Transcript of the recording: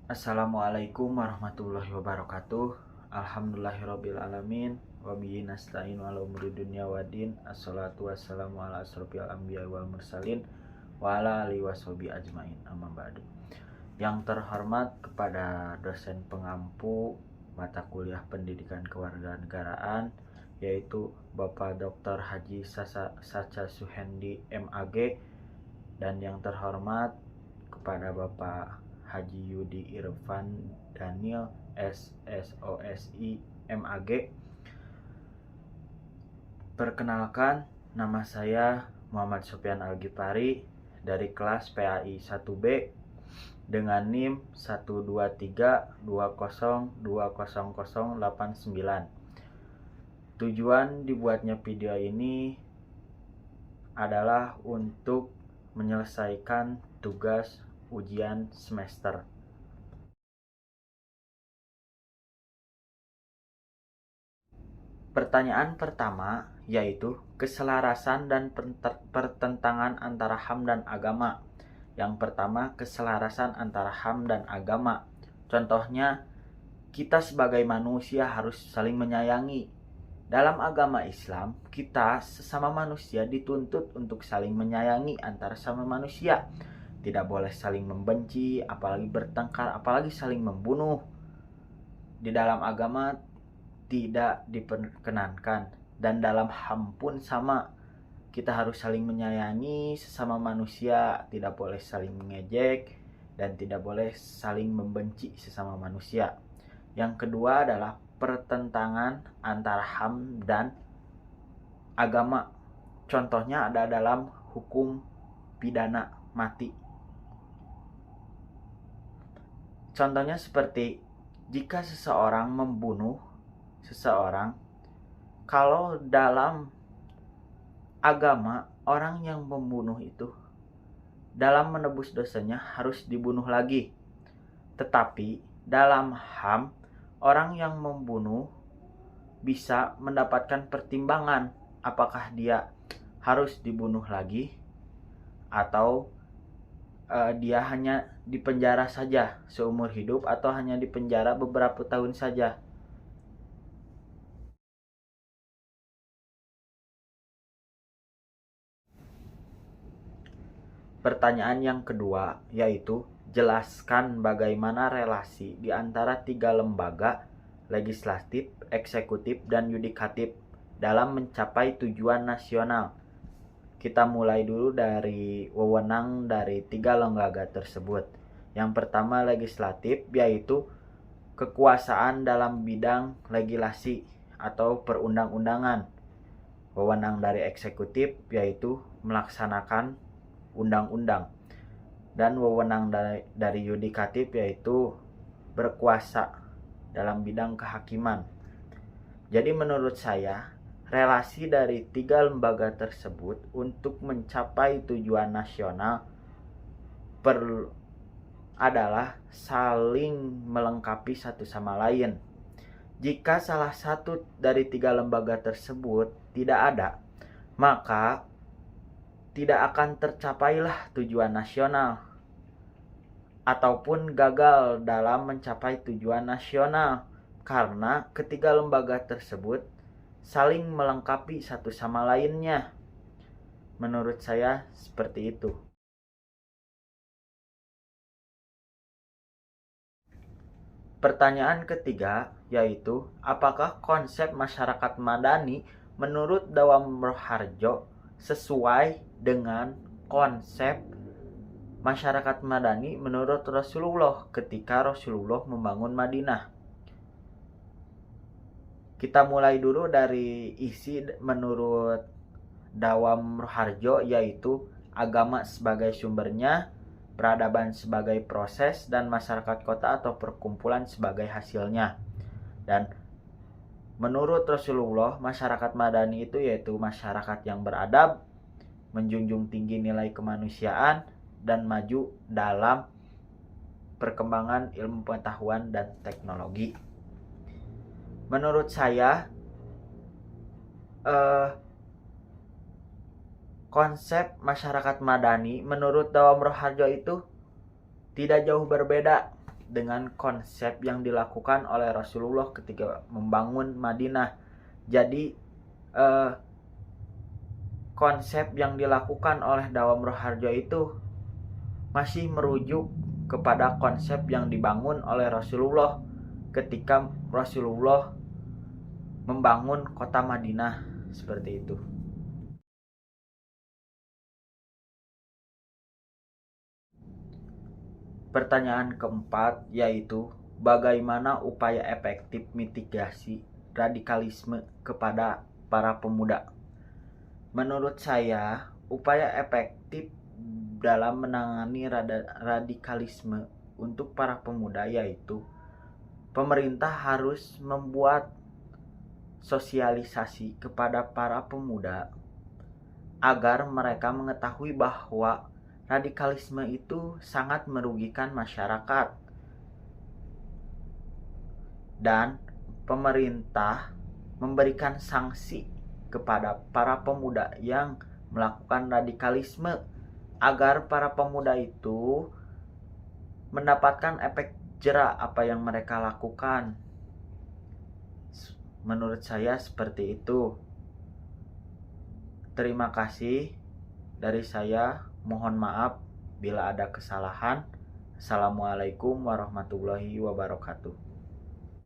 Assalamualaikum warahmatullahi wabarakatuh. Alhamdulillahirrabbilalamin. Wabihi nasta'in ala umuri dunya waddin. Assalatu wassalamu ala asrofil anbiya wal mursalin wa ala alihi washabihi ajmain. Amma ba'du. Yang terhormat kepada dosen pengampu mata kuliah pendidikan kewarganegaraan, yaitu Bapak Dr. Haji Sacha Suhendi MAG, dan yang terhormat kepada Bapak Haji Yudi Irfan Daniel SSOSI MAG. Perkenalkan, nama saya Muhammad Sofyan Al-Ghifari dari kelas PAI 1B dengan NIM 12320200089. Tujuan dibuatnya video ini adalah untuk menyelesaikan tugas ujian semester. Pertanyaan pertama yaitu keselarasan dan pertentangan antara HAM dan agama. Yang pertama, keselarasan antara HAM dan agama. Contohnya, kita sebagai manusia harus saling menyayangi. Dalam agama Islam, kita sesama manusia dituntut untuk saling menyayangi antara sama manusia. Tidak boleh saling membenci, apalagi bertengkar, apalagi saling membunuh. Di dalam agama tidak diperkenankan, dan dalam HAM pun sama. Kita harus saling menyayangi sesama manusia, tidak boleh saling mengejek, dan tidak boleh saling membenci sesama manusia. Yang kedua adalah pertentangan antara HAM dan agama. Contohnya ada dalam hukum pidana mati. Contohnya seperti jika seseorang membunuh seseorang, kalau dalam agama orang yang membunuh itu dalam menebus dosanya harus dibunuh lagi. Tetapi dalam HAM, orang yang membunuh bisa mendapatkan pertimbangan apakah dia harus dibunuh lagi atau dia hanya dipenjara saja seumur hidup atau hanya dipenjara beberapa tahun saja. Pertanyaan yang kedua yaitu jelaskan bagaimana relasi di antara tiga lembaga legislatif, eksekutif, dan yudikatif dalam mencapai tujuan nasional. Kita mulai dulu dari wewenang dari tiga lembaga tersebut. Yang pertama legislatif, yaitu kekuasaan dalam bidang legislasi atau perundang-undangan. Wewenang dari eksekutif yaitu melaksanakan undang-undang, dan wewenang dari yudikatif yaitu berkuasa dalam bidang kehakiman. Jadi menurut saya, relasi dari tiga lembaga tersebut untuk mencapai tujuan nasional adalah saling melengkapi satu sama lain. Jika salah satu dari tiga lembaga tersebut tidak ada, maka tidak akan tercapailah tujuan nasional, ataupun gagal dalam mencapai tujuan nasional, karena ketiga lembaga tersebut saling melengkapi satu sama lainnya. Menurut saya seperti itu. Pertanyaan ketiga yaitu, apakah konsep masyarakat madani menurut Dawam Roharjo sesuai dengan konsep masyarakat madani menurut Rasulullah ketika Rasulullah membangun Madinah? Kita mulai dulu dari isi menurut Dawam Roharjo, yaitu agama sebagai sumbernya, peradaban sebagai proses, dan masyarakat kota atau perkumpulan sebagai hasilnya. Dan menurut Rasulullah, masyarakat madani itu yaitu masyarakat yang beradab, menjunjung tinggi nilai kemanusiaan, dan maju dalam perkembangan ilmu pengetahuan dan teknologi. Menurut saya, konsep masyarakat madani menurut Dawam Roharjo itu tidak jauh berbeda dengan konsep yang dilakukan oleh Rasulullah ketika membangun Madinah. Jadi konsep yang dilakukan oleh Dawam Roharjo itu masih merujuk kepada konsep yang dibangun oleh Rasulullah ketika Rasulullah membangun kota Madinah, seperti itu. Pertanyaan keempat yaitu bagaimana upaya efektif mitigasi radikalisme kepada para pemuda? Menurut saya, upaya efektif dalam menangani radikalisme untuk para pemuda yaitu pemerintah harus membuat sosialisasi kepada para pemuda agar mereka mengetahui bahwa radikalisme itu sangat merugikan masyarakat, dan pemerintah memberikan sanksi kepada para pemuda yang melakukan radikalisme agar para pemuda itu mendapatkan efek jera apa yang mereka lakukan. Menurut saya seperti itu. Terima kasih dari saya. Mohon maaf bila ada kesalahan. Assalamualaikum warahmatullahi wabarakatuh.